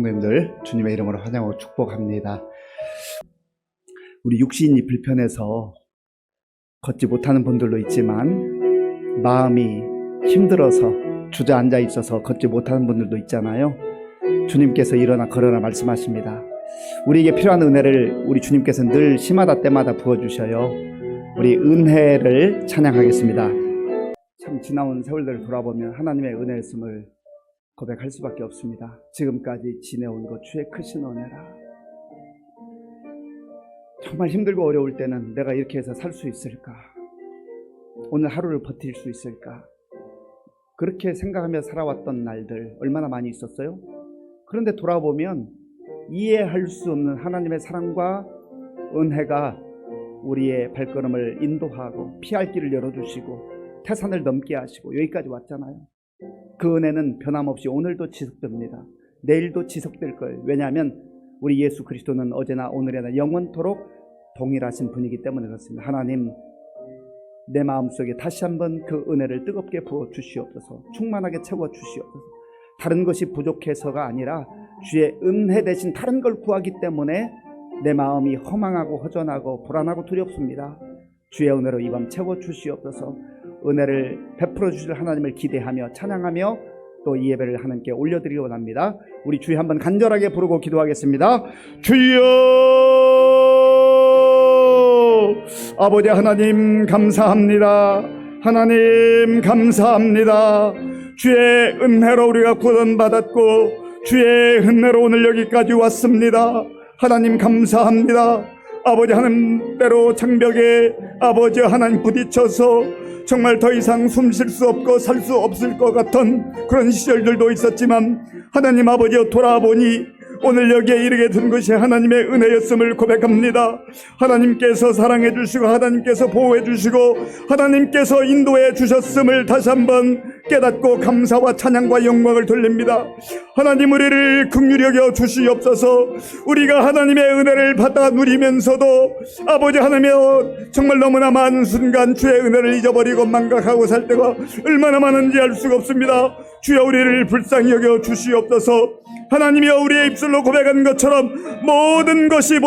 성도님들 주님의 이름으로 환영하고 축복합니다. 우리 육신이 불편해서 걷지 못하는 분들도 있지만 마음이 힘들어서 주저앉아 있어서 걷지 못하는 분들도 있잖아요. 주님께서 일어나 걸어라 말씀하십니다. 우리에게 필요한 은혜를 우리 주님께서 늘 시마다 때마다 부어주셔요. 우리 은혜를 찬양하겠습니다. 참 지나온 세월들을 돌아보면 하나님의 은혜였음을 고백할 수밖에 없습니다. 지금까지 지내온 것 주의 크신 은혜라. 정말 힘들고 어려울 때는 내가 이렇게 해서 살 수 있을까? 오늘 하루를 버틸 수 있을까? 그렇게 생각하며 살아왔던 날들 얼마나 많이 있었어요? 그런데 돌아보면 이해할 수 없는 하나님의 사랑과 은혜가 우리의 발걸음을 인도하고 피할 길을 열어주시고 태산을 넘게 하시고 여기까지 왔잖아요. 그 은혜는 변함없이 오늘도 지속됩니다. 내일도 지속될 거예요. 왜냐하면 우리 예수 그리스도는 어제나 오늘이나 영원토록 동일하신 분이기 때문에 그렇습니다. 하나님, 내 마음속에 다시 한번 그 은혜를 뜨겁게 부어 주시옵소서. 충만하게 채워 주시옵소서. 다른 것이 부족해서가 아니라 주의 은혜 대신 다른 걸 구하기 때문에 내 마음이 허망하고 허전하고 불안하고 두렵습니다. 주의 은혜로 이 밤 채워 주시옵소서. 은혜를 베풀어 주실 하나님을 기대하며 찬양하며 또 이 예배를 하나님께 올려드리기 원합니다. 우리 주여 한번 간절하게 부르고 기도하겠습니다. 주여, 아버지 하나님 감사합니다. 하나님 감사합니다. 주의 은혜로 우리가 구원받았고 주의 은혜로 오늘 여기까지 왔습니다. 하나님 감사합니다. 아버지 하나님대로 장벽에 아버지 하나님 부딪혀서 정말 더 이상 숨 쉴 수 없고 살 수 없을 것 같은 그런 시절들도 있었지만 하나님 아버지여 돌아보니 오늘 여기에 이르게 된 것이 하나님의 은혜였음을 고백합니다. 하나님께서 사랑해 주시고 하나님께서 보호해 주시고 하나님께서 인도해 주셨음을 다시 한번 깨닫고 감사와 찬양과 영광을 돌립니다. 하나님, 우리를 긍휼히 여겨 주시옵소서. 우리가 하나님의 은혜를 받아 누리면서도 아버지 하나님여 정말 너무나 많은 순간 주의 은혜를 잊어버리고 망각하고 살 때가 얼마나 많은지 알 수가 없습니다. 주여, 우리를 불쌍히 여겨 주시옵소서. 하나님이여, 우리의 입술로 고백한 것처럼 모든 것이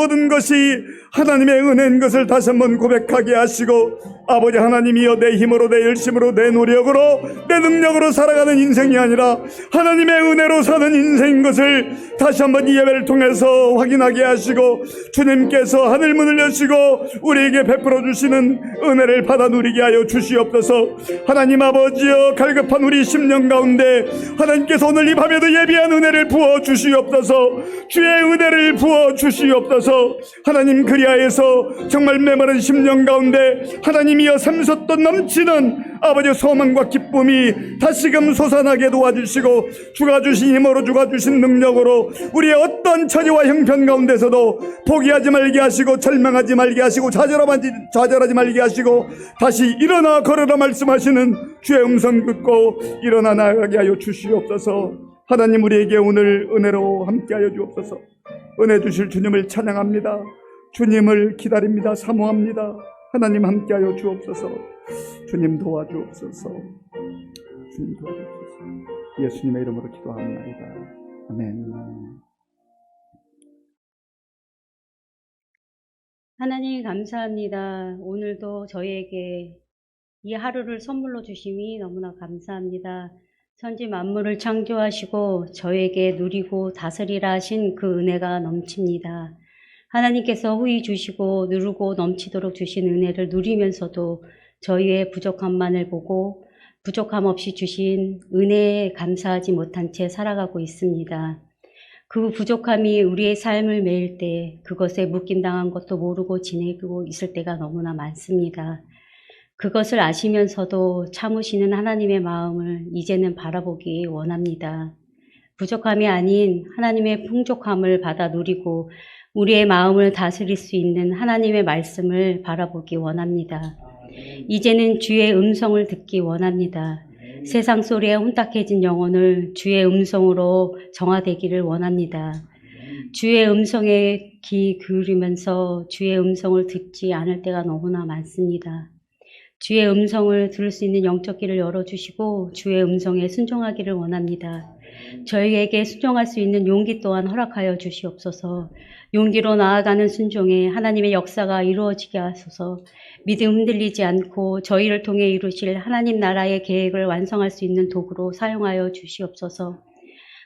하나님의 은혜인 것을 다시 한번 고백하게 하시고 아버지 하나님이여, 내 힘으로 내 열심으로 내 노력으로 내 능력으로 살아가는 인생이 아니라 하나님의 은혜로 사는 인생인 것을 다시 한번 이 예배를 통해서 확인하게 하시고 주님께서 하늘문을 여시고 우리에게 베풀어 주시는 은혜를 받아 누리게 하여 주시옵소서. 하나님 아버지여, 갈급한 우리 심령 가운데 하나님께서 오늘 이 밤에도 예비한 은혜를 부어 주시옵소서. 주의 은혜를 부어 주시옵소서. 하나님, 그리하여서 정말 메마른 심령 가운데 하나님이여 샘솟던 넘치는 아버지 소망과 기쁨이 다시금 솟아나게 도와주시고 주가 주신 힘으로 주가 주신 능력으로 우리의 어떤 처지와 형편 가운데서도 포기하지 말게 하시고 절망하지 말게 하시고 좌절하지 말게 하시고 다시 일어나 걸어라 말씀하시는 주의 음성 듣고 일어나 나아가게 하여 주시옵소서. 하나님, 우리에게 오늘 은혜로 함께하여 주옵소서. 은혜 주실 주님을 찬양합니다. 주님을 기다립니다. 사모합니다. 하나님, 함께하여 주옵소서. 주님 도와주옵소서. 주님 도와주옵소서. 예수님의 이름으로 기도합니다. 아멘. 하나님 감사합니다. 오늘도 저희에게 이 하루를 선물로 주심이 너무나 감사합니다. 천지 만물을 창조하시고 저에게 누리고 다스리라 하신 그 은혜가 넘칩니다. 하나님께서 후히 주시고 누르고 넘치도록 주신 은혜를 누리면서도 저희의 부족함만을 보고 부족함 없이 주신 은혜에 감사하지 못한 채 살아가고 있습니다. 그 부족함이 우리의 삶을 매일 때 그것에 묶임당한 것도 모르고 지내고 있을 때가 너무나 많습니다. 그것을 아시면서도 참으시는 하나님의 마음을 이제는 바라보기 원합니다. 부족함이 아닌 하나님의 풍족함을 받아 누리고 우리의 마음을 다스릴 수 있는 하나님의 말씀을 바라보기 원합니다. 이제는 주의 음성을 듣기 원합니다. 세상 소리에 혼탁해진 영혼을 주의 음성으로 정화되기를 원합니다. 주의 음성에 귀 기울이면서 주의 음성을 듣지 않을 때가 너무나 많습니다. 주의 음성을 들을 수 있는 영적 귀를 열어주시고 주의 음성에 순종하기를 원합니다. 저희에게 순종할 수 있는 용기 또한 허락하여 주시옵소서. 용기로 나아가는 순종에 하나님의 역사가 이루어지게 하소서. 믿음 흔들리지 않고 저희를 통해 이루실 하나님 나라의 계획을 완성할 수 있는 도구로 사용하여 주시옵소서.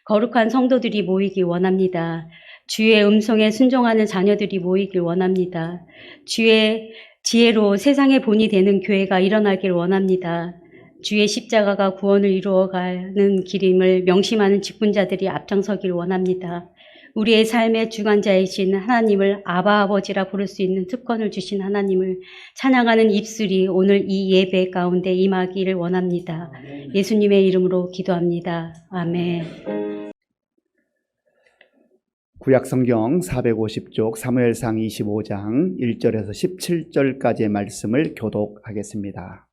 거룩한 성도들이 모이기 원합니다. 주의 음성에 순종하는 자녀들이 모이길 원합니다. 주의 지혜로 세상의 본이 되는 교회가 일어나길 원합니다. 주의 십자가가 구원을 이루어가는 길임을 명심하는 직분자들이 앞장서길 원합니다. 우리의 삶의 주관자이신 하나님을 아바 아버지라 부를 수 있는 특권을 주신 하나님을 찬양하는 입술이 오늘 이 예배 가운데 임하기를 원합니다. 예수님의 이름으로 기도합니다. 아멘. 구약성경 450쪽 사무엘상 25장 1절에서 17절까지의 말씀을 교독하겠습니다.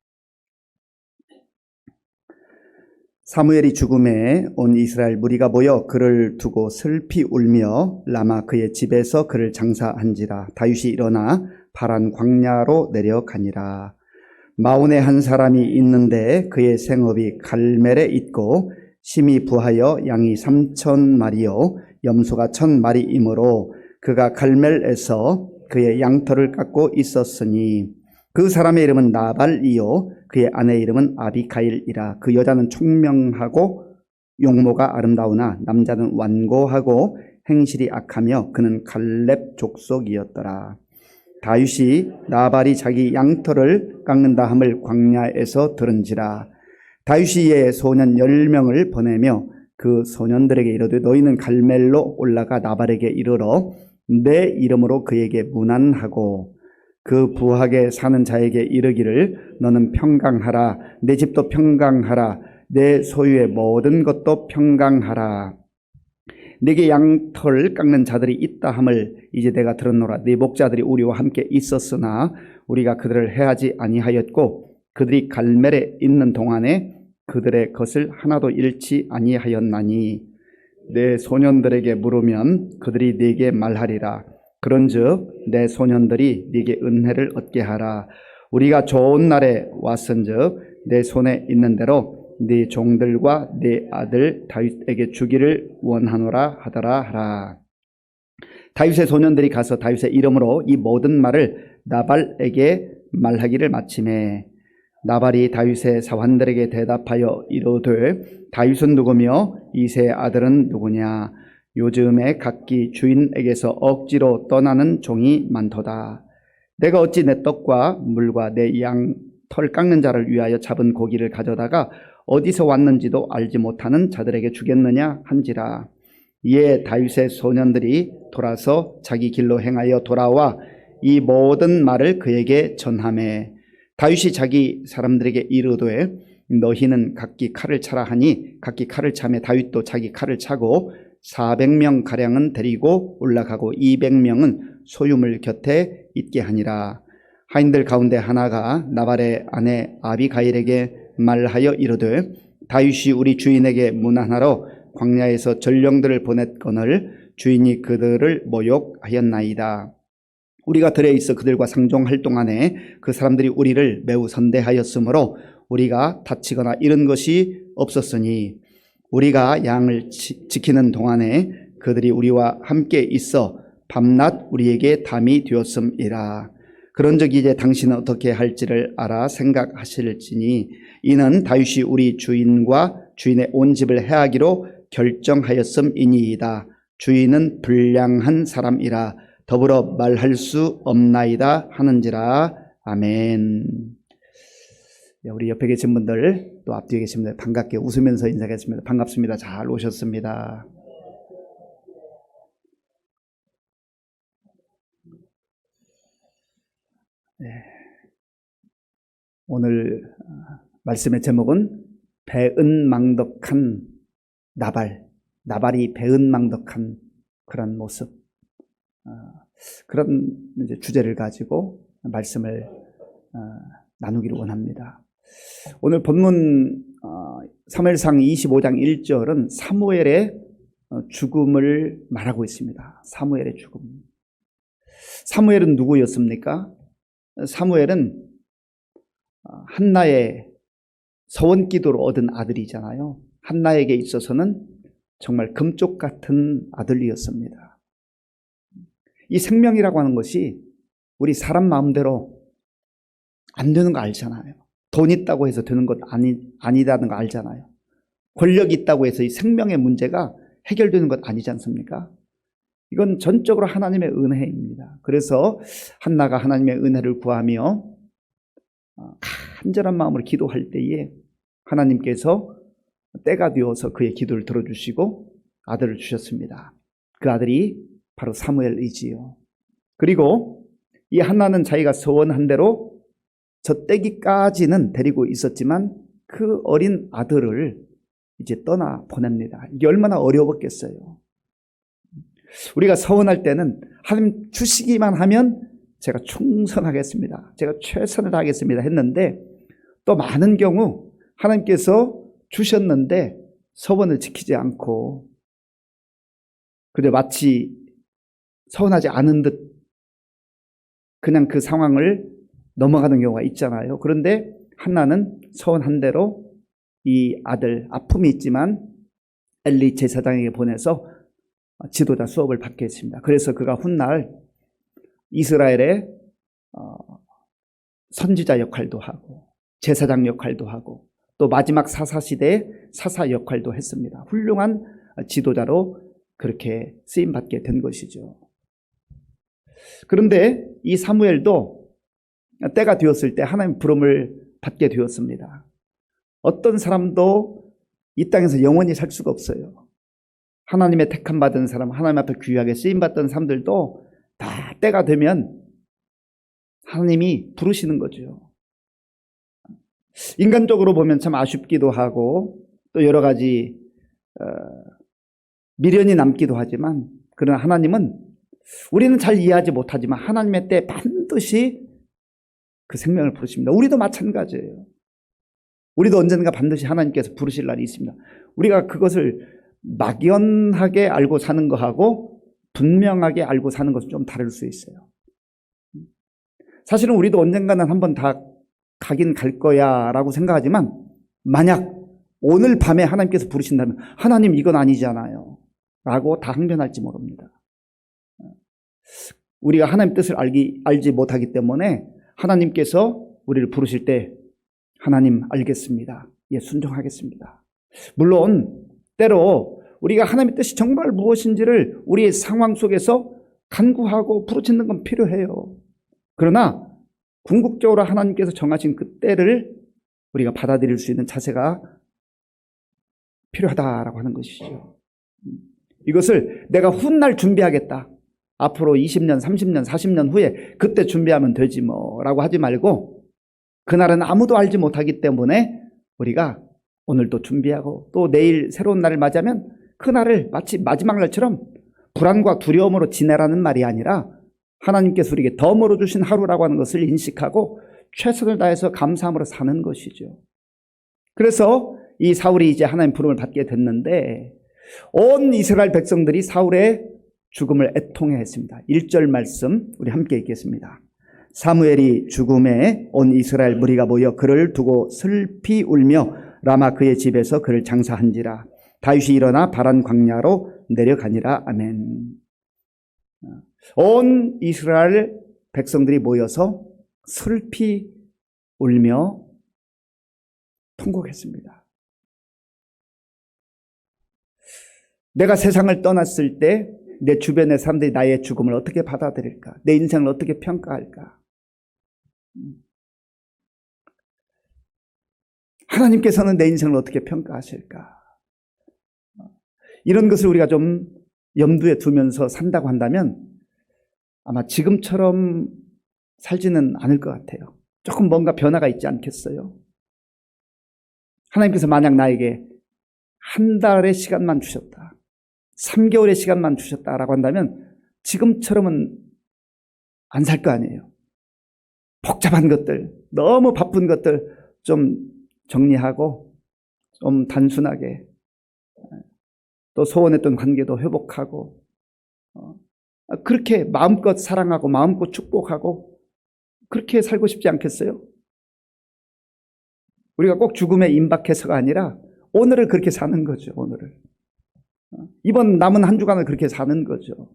사무엘이 죽음에 온 이스라엘 무리가 모여 그를 두고 슬피 울며 라마 그의 집에서 그를 장사한지라. 다윗이 일어나 파란 광야로 내려가니라. 마온에 한 사람이 있는데 그의 생업이 갈멜에 있고 심이 부하여 양이 3,000마리요 염소가 1,000마리이므로 그가 갈멜에서 그의 양털을 깎고 있었으니 그 사람의 이름은 나발이요 그의 아내의 이름은 아비가일이라. 그 여자는 총명하고 용모가 아름다우나 남자는 완고하고 행실이 악하며 그는 갈렙 족속이었더라. 다윗이 나발이 자기 양털을 깎는다 함을 광야에서 들은지라. 다윗이 이에 소년 10명을 보내며 그 소년들에게 이르되 너희는 갈멜로 올라가 나발에게 이르러 내 이름으로 그에게 문안하고 그 부하게 사는 자에게 이르기를 너는 평강하라. 내 집도 평강하라. 내 소유의 모든 것도 평강하라. 내게 양털 깎는 자들이 있다 함을 이제 내가 들었노라. 네 목자들이 우리와 함께 있었으나 우리가 그들을 해하지 아니하였고 그들이 갈멜에 있는 동안에 그들의 것을 하나도 잃지 아니하였나니 내 소년들에게 물으면 그들이 네게 말하리라. 그런즉 내 소년들이 네게 은혜를 얻게 하라. 우리가 좋은 날에 왔은즉 내 손에 있는 대로 네 종들과 네 아들 다윗에게 주기를 원하노라 하더라 하라. 다윗의 소년들이 가서 다윗의 이름으로 이 모든 말을 나발에게 말하기를 마치매 나발이 다윗의 사환들에게 대답하여 이르되 다윗은 누구며 이새의 아들은 누구냐. 요즘에 각기 주인에게서 억지로 떠나는 종이 많도다. 내가 어찌 내 떡과 물과 내 양 털 깎는 자를 위하여 잡은 고기를 가져다가 어디서 왔는지도 알지 못하는 자들에게 주겠느냐 한지라. 이에 다윗의 소년들이 돌아서 자기 길로 행하여 돌아와 이 모든 말을 그에게 전하매 다윗이 자기 사람들에게 이르되 너희는 각기 칼을 차라 하니 각기 칼을 차매 다윗도 자기 칼을 차고 400명 가량은 데리고 올라가고 200명은 소유물 곁에 있게 하니라. 하인들 가운데 하나가 나발의 아내 아비가일에게 말하여 이르되 다윗이 우리 주인에게 문안하러 광야에서 전령들을 보냈거늘 주인이 그들을 모욕하였나이다. 우리가 들에 있어 그들과 상종할 동안에 그 사람들이 우리를 매우 선대하였으므로 우리가 다치거나 잃은 것이 없었으니 우리가 양을 지키는 동안에 그들이 우리와 함께 있어 밤낮 우리에게 담이 되었음이라. 그런즉 이제 당신은 어떻게 할지를 알아 생각하실지니 이는 다윗이 우리 주인과 주인의 온 집을 해하기로 결정하였음이니이다. 주인은 불량한 사람이라 더불어 말할 수 없나이다 하는지라. 아멘. 우리 옆에 계신 분들 또 앞뒤에 계신 분들 반갑게 웃으면서 인사하겠습니다. 반갑습니다. 잘 오셨습니다. 네. 오늘 말씀의 제목은 배은망덕한 나발이 배은망덕한 그런 모습, 그런 이제 주제를 가지고 말씀을 나누기를 원합니다. 오늘 본문 사무엘상 25장 1절은 사무엘의 죽음을 말하고 있습니다. 사무엘의 죽음. 사무엘은 누구였습니까? 사무엘은 한나의 서원 기도로 얻은 아들이잖아요. 한나에게 있어서는 정말 금쪽 같은 아들이었습니다. 이 생명이라고 하는 것이 우리 사람 마음대로 안 되는 거 알잖아요. 돈 있다고 해서 되는 것 아니다는 거 알잖아요. 권력이 있다고 해서 이 생명의 문제가 해결되는 것 아니지 않습니까? 이건 전적으로 하나님의 은혜입니다. 그래서 한나가 하나님의 은혜를 구하며 간절한 마음으로 기도할 때에 하나님께서 때가 되어서 그의 기도를 들어주시고 아들을 주셨습니다. 그 아들이 바로 사무엘이지요. 그리고 이 한나는 자기가 서원한 대로 젖대기까지는 데리고 있었지만 그 어린 아들을 이제 떠나 보냅니다. 이게 얼마나 어려웠겠어요. 우리가 서원할 때는 하나님 주시기만 하면 제가 충성하겠습니다. 제가 최선을 다하겠습니다 했는데 또 많은 경우 하나님께서 주셨는데 서원을 지키지 않고 그저 마치 서운하지 않은 듯 그냥 그 상황을 넘어가는 경우가 있잖아요. 그런데 한나는 서운한 대로 이 아들 아픔이 있지만 엘리 제사장에게 보내서 지도자 수업을 받게 했습니다. 그래서 그가 훗날 이스라엘의 선지자 역할도 하고 제사장 역할도 하고 또 마지막 사사시대의 사사 역할도 했습니다. 훌륭한 지도자로 그렇게 쓰임받게 된 것이죠. 그런데 이 사무엘도 때가 되었을 때 하나님의 부름을 받게 되었습니다. 어떤 사람도 이 땅에서 영원히 살 수가 없어요. 하나님의 택함 받은 사람, 하나님 앞에 귀하게 쓰임받던 사람들도 다 때가 되면 하나님이 부르시는 거죠. 인간적으로 보면 참 아쉽기도 하고 또 여러 가지 미련이 남기도 하지만 그러나 하나님은 우리는 잘 이해하지 못하지만 하나님의 때 반드시 그 생명을 부르십니다. 우리도 마찬가지예요. 우리도 언젠가 반드시 하나님께서 부르실 날이 있습니다. 우리가 그것을 막연하게 알고 사는 거하고 분명하게 알고 사는 것은 좀 다를 수 있어요. 사실은 우리도 언젠가는 한번 다 가긴 갈 거야 라고 생각하지만 만약 오늘 밤에 하나님께서 부르신다면 하나님 이건 아니잖아요 라고 다 항변할지 모릅니다. 우리가 하나님 뜻을 알지 못하기 때문에 하나님께서 우리를 부르실 때 하나님 알겠습니다. 예, 순종하겠습니다. 물론 때로 우리가 하나님의 뜻이 정말 무엇인지를 우리의 상황 속에서 간구하고 부르짖는 건 필요해요. 그러나 궁극적으로 하나님께서 정하신 그 때를 우리가 받아들일 수 있는 자세가 필요하다라고 하는 것이죠. 이것을 내가 훗날 준비하겠다. 앞으로 20년, 30년, 40년 후에 그때 준비하면 되지 뭐라고 하지 말고 그날은 아무도 알지 못하기 때문에 우리가 오늘도 준비하고 또 내일 새로운 날을 맞이하면 그날을 마치 마지막 날처럼 불안과 두려움으로 지내라는 말이 아니라 하나님께서 우리에게 덤으로 주신 하루라고 하는 것을 인식하고 최선을 다해서 감사함으로 사는 것이죠. 그래서 이 사울이 이제 하나님 부름을 받게 됐는데 온 이스라엘 백성들이 사울의 죽음을 애통해 했습니다. 1절 말씀 우리 함께 읽겠습니다. 사무엘이 죽음에 온 이스라엘 무리가 모여 그를 두고 슬피 울며 라마 그의 집에서 그를 장사한지라. 다윗이 일어나 바란 광야로 내려가니라. 아멘. 온 이스라엘 백성들이 모여서 슬피 울며 통곡했습니다. 내가 세상을 떠났을 때 내 주변의 사람들이 나의 죽음을 어떻게 받아들일까? 내 인생을 어떻게 평가할까? 하나님께서는 내 인생을 어떻게 평가하실까? 이런 것을 우리가 좀 염두에 두면서 산다고 한다면 아마 지금처럼 살지는 않을 것 같아요. 조금 뭔가 변화가 있지 않겠어요? 하나님께서 만약 나에게 한 달의 시간만 주셨다, 3개월의 시간만 주셨다라고 한다면 지금처럼은 안 살 거 아니에요. 복잡한 것들, 너무 바쁜 것들 좀 정리하고 좀 단순하게 또 소원했던 관계도 회복하고 그렇게 마음껏 사랑하고 마음껏 축복하고 그렇게 살고 싶지 않겠어요? 우리가 꼭 죽음에 임박해서가 아니라 오늘을 그렇게 사는 거죠. 오늘을. 이번 남은 한 주간을 그렇게 사는 거죠.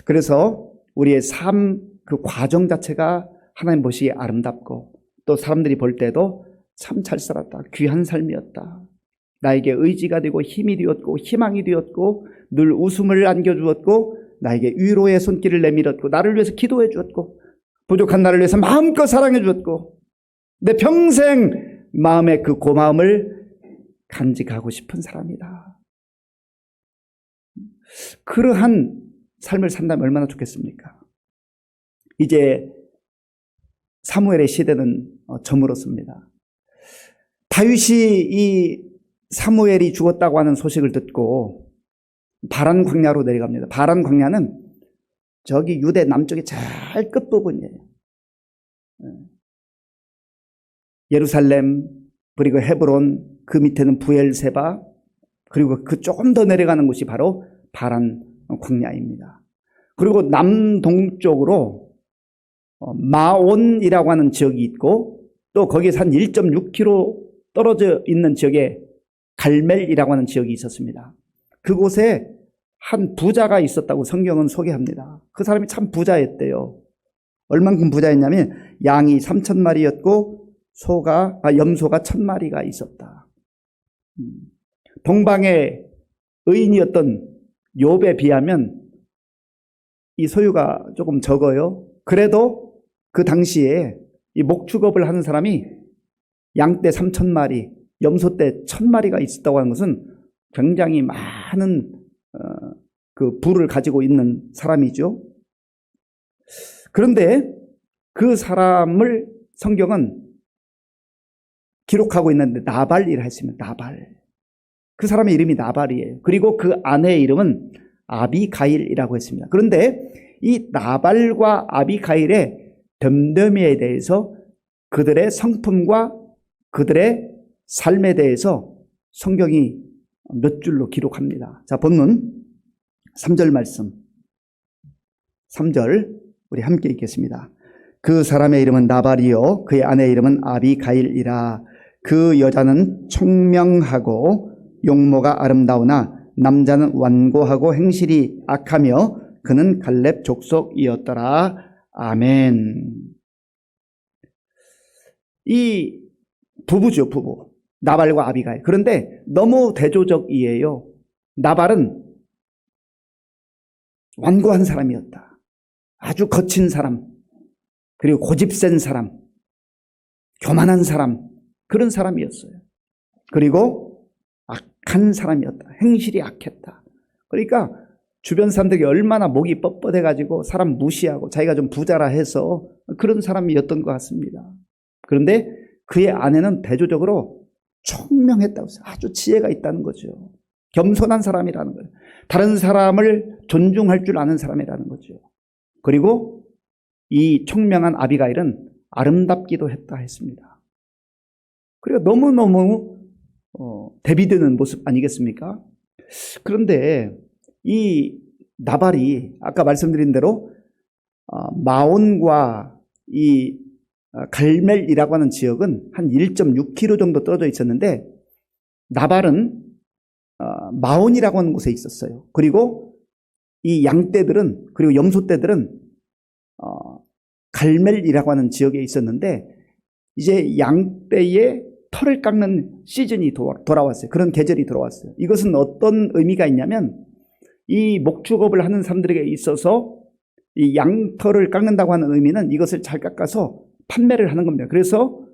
그래서 우리의 삶 그 과정 자체가 하나님 보시기에 아름답고 또 사람들이 볼 때도 참 잘 살았다. 귀한 삶이었다. 나에게 의지가 되고 힘이 되었고 희망이 되었고 늘 웃음을 안겨주었고 나에게 위로의 손길을 내밀었고 나를 위해서 기도해 주었고 부족한 나를 위해서 마음껏 사랑해 주었고 내 평생 마음의 그 고마움을 간직하고 싶은 사람이다. 그러한 삶을 산다면 얼마나 좋겠습니까? 이제 사무엘의 시대는 저물었습니다. 다윗이 이 사무엘이 죽었다고 하는 소식을 듣고 바란 광야로 내려갑니다. 바란 광야는 저기 유대 남쪽의 제일 끝부분이에요. 예루살렘 그리고 헤브론 그 밑에는 부엘세바 그리고 그 조금 더 내려가는 곳이 바로 바란 광야입니다. 그리고 남동쪽으로 마온이라고 하는 지역이 있고 또 거기에서 한 1.6km 떨어져 있는 지역에 갈멜이라고 하는 지역이 있었습니다. 그곳에 한 부자가 있었다고 성경은 소개합니다. 그 사람이 참 부자였대요. 얼만큼 부자였냐면 양이 3,000마리였고 염소가 1,000마리가 있었다. 동방의 의인이었던 욥에 비하면 이 소유가 조금 적어요. 그래도 그 당시에 이 목축업을 하는 사람이 양떼 3,000마리, 염소떼 1,000마리가 있었다고 하는 것은 굉장히 많은 그 부를 가지고 있는 사람이죠. 그런데 그 사람을 성경은 기록하고 있는데 나발이라 했습니다. 나발. 그 사람의 이름이 나발이에요. 그리고 그 아내의 이름은 아비가일이라고 했습니다. 그런데 이 나발과 아비가일의 됨됨이에 대해서 그들의 성품과 그들의 삶에 대해서 성경이 몇 줄로 기록합니다. 자, 본문 3절 말씀. 3절 우리 함께 읽겠습니다. 그 사람의 이름은 나발이요 그의 아내의 이름은 아비가일이라. 그 여자는 총명하고 용모가 아름다우나 남자는 완고하고 행실이 악하며 그는 갈렙 족속이었더라. 아멘. 이 부부죠, 부부. 나발과 아비가일. 그런데 너무 대조적이에요. 나발은 완고한 사람이었다. 아주 거친 사람, 그리고 고집센 사람, 교만한 사람, 그런 사람이었어요. 그리고 악한 사람이었다. 행실이 악했다. 그러니까 주변 사람들이 얼마나 목이 뻣뻣해가지고 사람 무시하고 자기가 좀 부자라 해서 그런 사람이었던 것 같습니다. 그런데 그의 아내는 대조적으로 총명했다고 했어요. 아주 지혜가 있다는 거죠. 겸손한 사람이라는 거예요. 다른 사람을 존중할 줄 아는 사람이라는 거죠. 그리고 이 총명한 아비가일은 아름답기도 했다 했습니다. 그리고 너무너무 대비되는 모습 아니겠습니까? 그런데 이 나발이 아까 말씀드린 대로 마온과 이 갈멜이라고 하는 지역은 한 1.6km 정도 떨어져 있었는데 나발은 마온이라고 하는 곳에 있었어요. 그리고 이 양떼들은 그리고 염소떼들은 갈멜이라고 하는 지역에 있었는데 이제 양떼의 털을 깎는 시즌이 돌아왔어요. 그런 계절이 돌아왔어요. 이것은 어떤 의미가 있냐면 이 목축업을 하는 사람들에게 있어서 이 양털을 깎는다고 하는 의미는 이것을 잘 깎아서 판매를 하는 겁니다. 그래서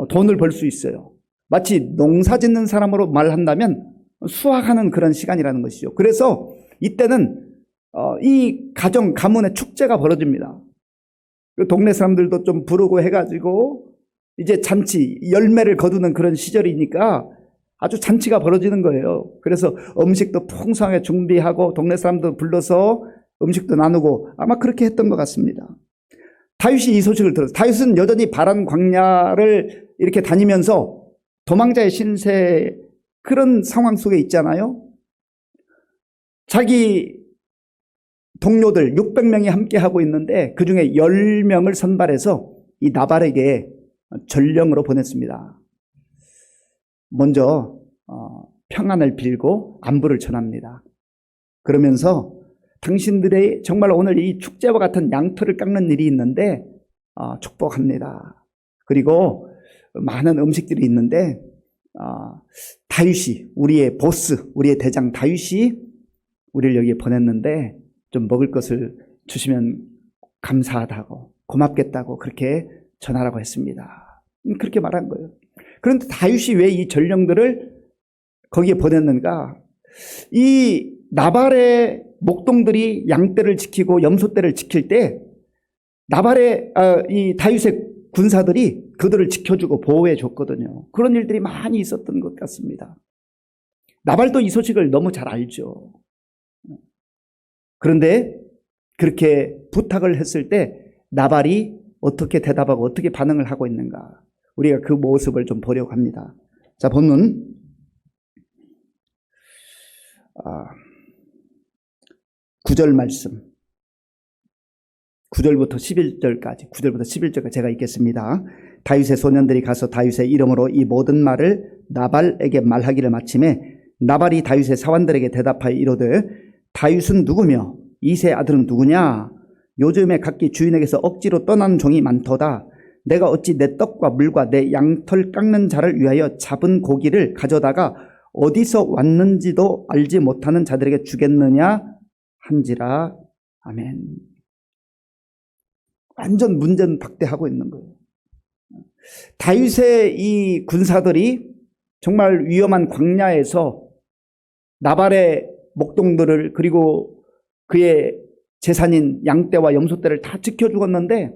돈을 벌 수 있어요. 마치 농사 짓는 사람으로 말한다면 수확하는 그런 시간이라는 것이죠. 그래서 이때는 이 가문의 축제가 벌어집니다. 동네 사람들도 좀 부르고 해가지고 이제 잔치, 열매를 거두는 그런 시절이니까 아주 잔치가 벌어지는 거예요. 그래서 음식도 풍성하게 준비하고 동네 사람들 불러서 음식도 나누고 아마 그렇게 했던 것 같습니다. 다윗이 이 소식을 들었어요. 다윗은 여전히 바란 광야를 이렇게 다니면서 도망자의 신세 그런 상황 속에 있잖아요. 자기 동료들 600명이 함께 하고 있는데 그중에 10명을 선발해서 이 나발에게 전령으로 보냈습니다. 먼저 평안을 빌고 안부를 전합니다. 그러면서 당신들의 정말 오늘 이 축제와 같은 양털을 깎는 일이 있는데 축복합니다. 그리고 많은 음식들이 있는데 다윗이, 우리의 보스, 우리의 대장 다윗이 우리를 여기에 보냈는데 좀 먹을 것을 주시면 감사하다고, 고맙겠다고 그렇게 전하라고 했습니다. 그렇게 말한 거예요. 그런데 다윗이 왜 이 전령들을 거기에 보냈는가? 이 나발의 목동들이 양떼를 지키고 염소떼를 지킬 때 나발의 이 다윗의 군사들이 그들을 지켜주고 보호해 줬거든요. 그런 일들이 많이 있었던 것 같습니다. 나발도 이 소식을 너무 잘 알죠. 그런데 그렇게 부탁을 했을 때 나발이 어떻게 대답하고 어떻게 반응을 하고 있는가, 우리가 그 모습을 좀 보려고 합니다. 자, 본문 9절 말씀, 9절부터 11절까지 제가 읽겠습니다. 다윗의 소년들이 가서 다윗의 이름으로 이 모든 말을 나발에게 말하기를 마침에 나발이 다윗의 사환들에게 대답하여 이르되 다윗은 누구며 이새의 아들은 누구냐? 요즘에 각기 주인에게서 억지로 떠나는 종이 많도다. 내가 어찌 내 떡과 물과 내 양털 깎는 자를 위하여 잡은 고기를 가져다가 어디서 왔는지도 알지 못하는 자들에게 주겠느냐 한지라. 아멘. 완전 문전박대하고 있는 거예요. 다윗의 이 군사들이 정말 위험한 광야에서 나발의 목동들을, 그리고 그의 재산인 양떼와 염소떼를 다 지켜 죽었는데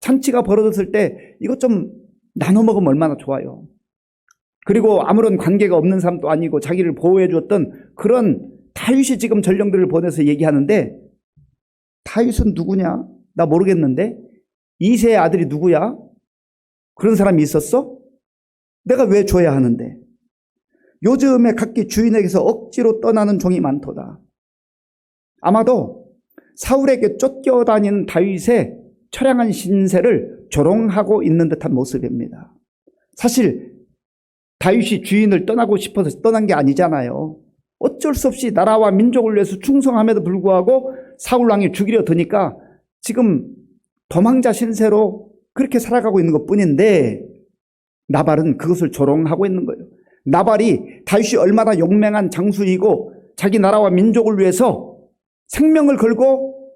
잔치가 벌어졌을 때 이것 좀 나눠 먹으면 얼마나 좋아요. 그리고 아무런 관계가 없는 사람도 아니고 자기를 보호해 주었던 그런 다윗이 지금 전령들을 보내서 얘기하는데, 다윗은 누구냐? 나 모르겠는데. 이새의 아들이 누구야? 그런 사람이 있었어? 내가 왜 줘야 하는데? 요즘에 각기 주인에게서 억지로 떠나는 종이 많도다. 아마도 사울에게 쫓겨다니는 다윗의 처량한 신세를 조롱하고 있는 듯한 모습입니다. 사실 다윗이 주인을 떠나고 싶어서 떠난 게 아니잖아요. 어쩔 수 없이 나라와 민족을 위해서 충성함에도 불구하고 사울왕이 죽이려 드니까 지금 도망자 신세로 그렇게 살아가고 있는 것뿐인데, 나발은 그것을 조롱하고 있는 거예요. 나발이 다윗이 얼마나 용맹한 장수이고 자기 나라와 민족을 위해서 생명을 걸고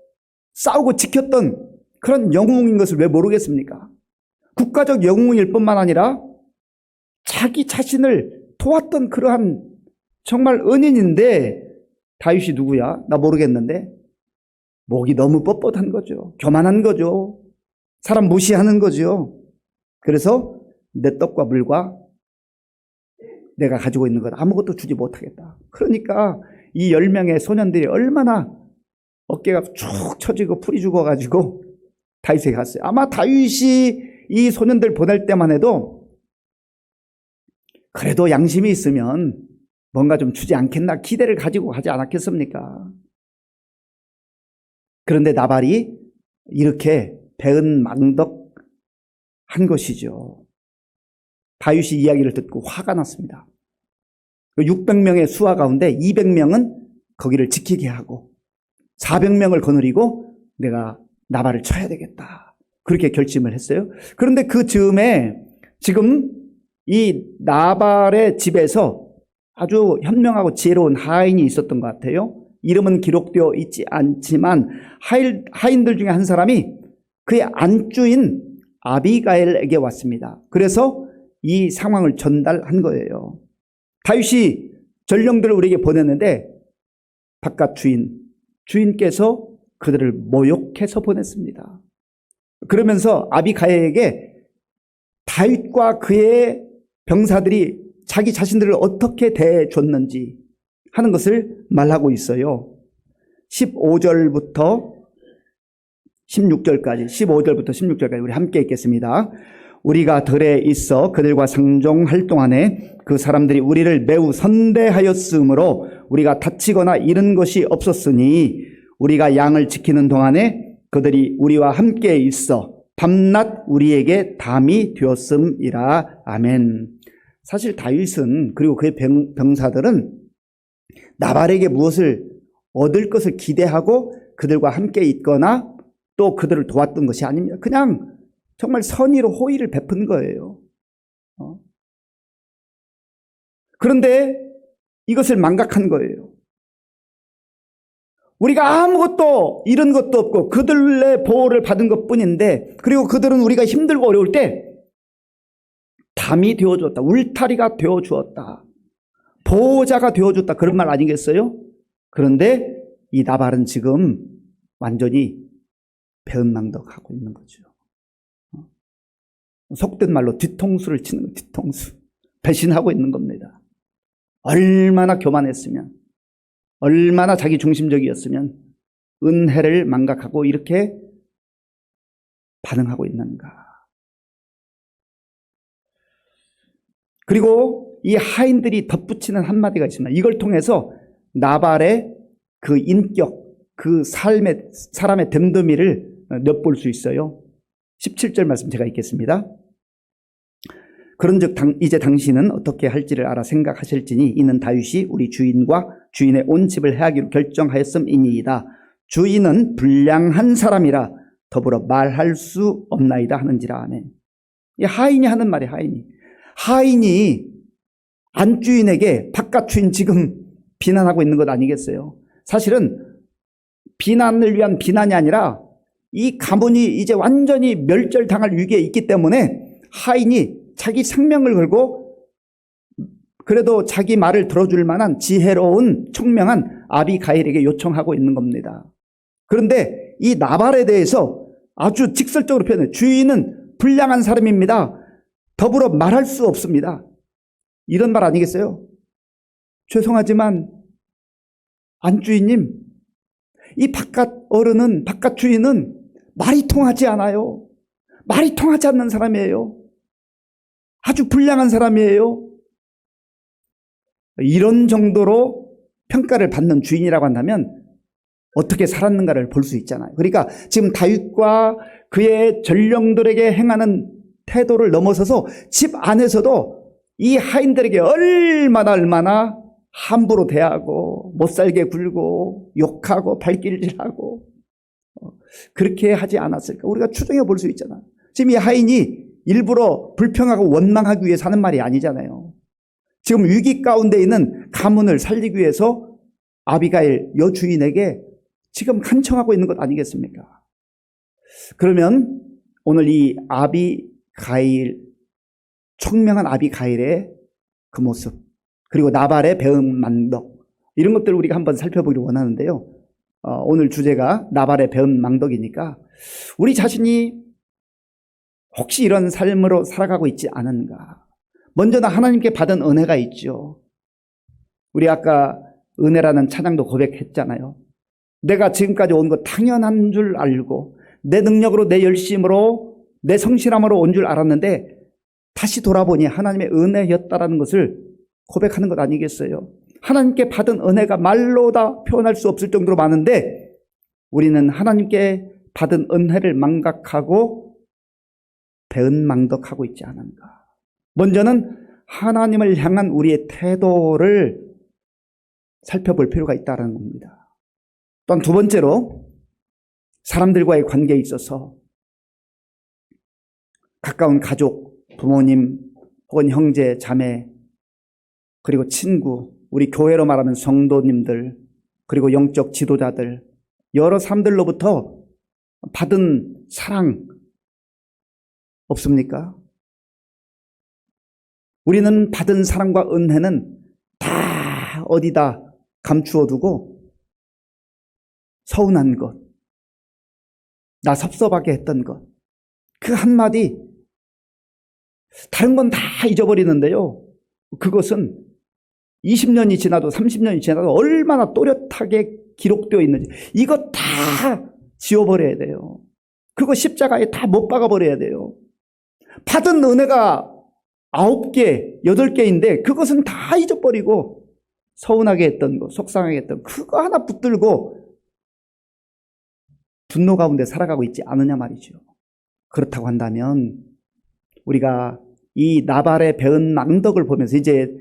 싸우고 지켰던 그런 영웅인 것을 왜 모르겠습니까? 국가적 영웅일 뿐만 아니라 자기 자신을 도왔던 그러한 정말 은인인데, 다윗이 누구야? 나 모르겠는데. 목이 너무 뻣뻣한 거죠. 교만한 거죠. 사람 무시하는 거죠. 그래서 내 떡과 물과 내가 가지고 있는 것 아무것도 주지 못하겠다. 그러니까 이 10명의 소년들이 얼마나 어깨가 축 처지고 풀이 죽어가지고 다윗에게 갔어요. 아마 다윗이 이 소년들 보낼 때만 해도 그래도 양심이 있으면 뭔가 좀 주지 않겠나 기대를 가지고 가지 않았겠습니까? 그런데 나발이 이렇게 배은망덕한 것이죠. 다윗이 이야기를 듣고 화가 났습니다. 600명의 수하 가운데 200명은 거기를 지키게 하고 400명을 거느리고 내가 나발을 쳐야 되겠다, 그렇게 결심을 했어요. 그런데 그 즈음에 지금 이 나발의 집에서 아주 현명하고 지혜로운 하인이 있었던 것 같아요. 이름은 기록되어 있지 않지만 하인들 중에 한 사람이 그의 안주인 아비가일에게 왔습니다. 그래서 이 상황을 전달한 거예요. 다윗이 전령들을 우리에게 보냈는데 바깥 주인께서 그들을 모욕해서 보냈습니다. 그러면서 아비가일에게 다윗과 그의 병사들이 자기 자신들을 어떻게 대해줬는지 하는 것을 말하고 있어요. 15절부터 16절까지 우리 함께 읽겠습니다. 우리가 들에 있어 그들과 상종할 동안에 그 사람들이 우리를 매우 선대하였으므로 우리가 다치거나 잃은 것이 없었으니 우리가 양을 지키는 동안에 그들이 우리와 함께 있어 밤낮 우리에게 담이 되었음이라. 아멘. 사실 다윗은 그리고 그의 병사들은 나발에게 무엇을 얻을 것을 기대하고 그들과 함께 있거나 또 그들을 도왔던 것이 아닙니다. 그냥 정말 선의로 호의를 베푼 거예요. 그런데 이것을 망각한 거예요. 우리가 아무것도 잃은 것도 없고 그들의 보호를 받은 것뿐인데, 그리고 그들은 우리가 힘들고 어려울 때 담이 되어줬다, 울타리가 되어주었다, 보호자가 되어줬다, 그런 말 아니겠어요? 그런데 이 나발은 지금 완전히 배은망덕하고 있는 거죠. 속된 말로 뒤통수를 치는 거예요. 뒤통수. 배신하고 있는 겁니다. 얼마나 교만했으면, 얼마나 자기 중심적이었으면 은혜를 망각하고 이렇게 반응하고 있는가. 그리고 이 하인들이 덧붙이는 한마디가 있습니다. 이걸 통해서 나발의 그 인격, 그 사람의 됨됨이를 엿볼 수 있어요. 17절 말씀 제가 읽겠습니다. 그런즉 이제 당신은 어떻게 할지를 알아 생각하실지니 이는 다윗이 우리 주인과 주인의 온 집을 해하기로 결정하였음이니이다. 주인은 불량한 사람이라 더불어 말할 수 없나이다 하는지라. 아멘. 이 하인이 하는 말이 하인이 안주인에게 바깥 주인 지금 비난하고 있는 것 아니겠어요? 사실은 비난을 위한 비난이 아니라 이 가문이 이제 완전히 멸절당할 위기에 있기 때문에 하인이 자기 생명을 걸고 그래도 자기 말을 들어줄 만한 지혜로운 총명한 아비가일에게 요청하고 있는 겁니다. 그런데 이 나발에 대해서 아주 직설적으로 표현해요. 주인은 불량한 사람입니다. 더불어 말할 수 없습니다. 이런 말 아니겠어요? 죄송하지만 안주인님, 이 바깥 어른은, 바깥 주인은 말이 통하지 않아요. 말이 통하지 않는 사람이에요. 아주 불량한 사람이에요. 이런 정도로 평가를 받는 주인이라고 한다면 어떻게 살았는가를 볼 수 있잖아요. 그러니까 지금 다윗과 그의 전령들에게 행하는 태도를 넘어서서 집 안에서도 이 하인들에게 얼마나 함부로 대하고 못살게 굴고 욕하고 발길질하고 그렇게 하지 않았을까? 우리가 추정해 볼 수 있잖아요. 지금 이 하인이 일부러 불평하고 원망하기 위해서 하는 말이 아니잖아요. 지금 위기 가운데 있는 가문을 살리기 위해서 아비가일 여주인에게 지금 간청하고 있는 것 아니겠습니까? 그러면 오늘 이 아비가일, 총명한 아비가일의 그 모습, 그리고 나발의 배은망덕, 이런 것들을 우리가 한번 살펴보기를 원하는데요. 오늘 주제가 나발의 배은망덕이니까 우리 자신이 혹시 이런 삶으로 살아가고 있지 않은가? 먼저는 하나님께 받은 은혜가 있죠. 우리 아까 은혜라는 찬양도 고백했잖아요. 내가 지금까지 온 거 당연한 줄 알고 내 능력으로, 내 열심으로, 내 성실함으로 온 줄 알았는데 다시 돌아보니 하나님의 은혜였다라는 것을 고백하는 것 아니겠어요? 하나님께 받은 은혜가 말로 다 표현할 수 없을 정도로 많은데 우리는 하나님께 받은 은혜를 망각하고 배은망덕하고 있지 않은가. 먼저는 하나님을 향한 우리의 태도를 살펴볼 필요가 있다는 겁니다. 또한 두 번째로 사람들과의 관계에 있어서 가까운 가족, 부모님 혹은 형제, 자매, 그리고 친구, 우리 교회로 말하면 성도님들, 그리고 영적 지도자들, 여러 사람들로부터 받은 사랑 없습니까? 우리는 받은 사랑과 은혜는 다 어디다 감추어 두고 서운한 것, 나 섭섭하게 했던 것, 그 한마디, 다른 건 다 잊어버리는데요. 그것은 20년이 지나도 30년이 지나도 얼마나 또렷하게 기록되어 있는지 이거 다 지워버려야 돼요. 그거 십자가에 다 못 박아버려야 돼요. 받은 은혜가 9개, 8개인데 그것은 다 잊어버리고 서운하게 했던 거, 속상하게 했던 그거 하나 붙들고 분노 가운데 살아가고 있지 않느냐 말이죠. 그렇다고 한다면 우리가 이 나발의 배은 망덕을 보면서 이제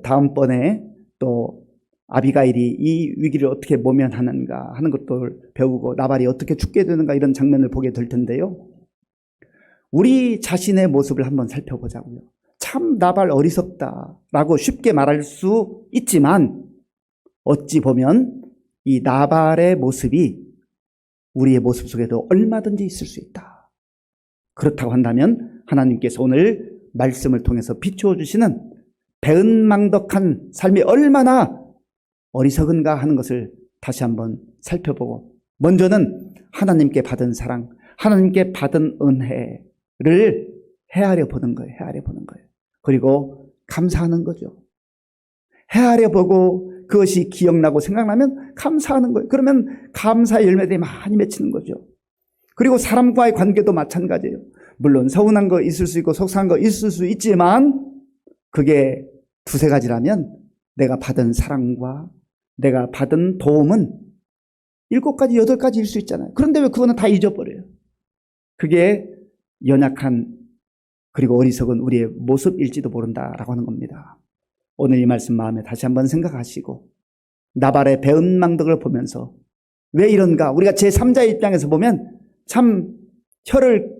다음번에 또 아비가일이 이 위기를 어떻게 모면하는가 하는 것들 배우고 나발이 어떻게 죽게 되는가 이런 장면을 보게 될 텐데요. 우리 자신의 모습을 한번 살펴보자고요. 참 나발 어리석다라고 쉽게 말할 수 있지만 어찌 보면 이 나발의 모습이 우리의 모습 속에도 얼마든지 있을 수 있다. 그렇다고 한다면 하나님께서 오늘 말씀을 통해서 비추어 주시는 배은망덕한 삶이 얼마나 어리석은가 하는 것을 다시 한번 살펴보고, 먼저는 하나님께 받은 사랑, 하나님께 받은 은혜를 헤아려 보는 거예요. 헤아려 보는 거예요. 그리고 감사하는 거죠. 헤아려 보고 그것이 기억나고 생각나면 감사하는 거예요. 그러면 감사의 열매들이 많이 맺히는 거죠. 그리고 사람과의 관계도 마찬가지예요. 물론 서운한 거 있을 수 있고 속상한 거 있을 수 있지만 그게 두세 가지라면 내가 받은 사랑과 내가 받은 도움은 7가지, 8가지일 수 있잖아요. 그런데 왜 그거는 다 잊어버려요? 그게 연약한 그리고 어리석은 우리의 모습일지도 모른다라고 하는 겁니다. 오늘 이 말씀 마음에 다시 한번 생각하시고 나발의 배은망덕을 보면서 왜 이런가? 우리가 제3자의 입장에서 보면 참 혀를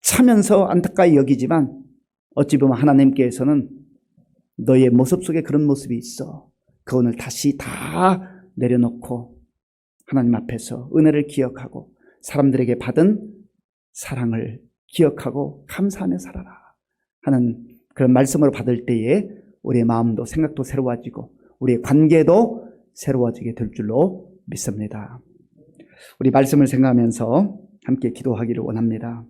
차면서 안타까이 여기지만 어찌 보면 하나님께서는 너의 모습 속에 그런 모습이 있어. 그 오늘 다시 다 내려놓고 하나님 앞에서 은혜를 기억하고 사람들에게 받은 사랑을 기억하고 감사하며 살아라 하는 그런 말씀을 받을 때에 우리의 마음도 생각도 새로워지고 우리의 관계도 새로워지게 될 줄로 믿습니다. 우리 말씀을 생각하면서 함께 기도하기를 원합니다.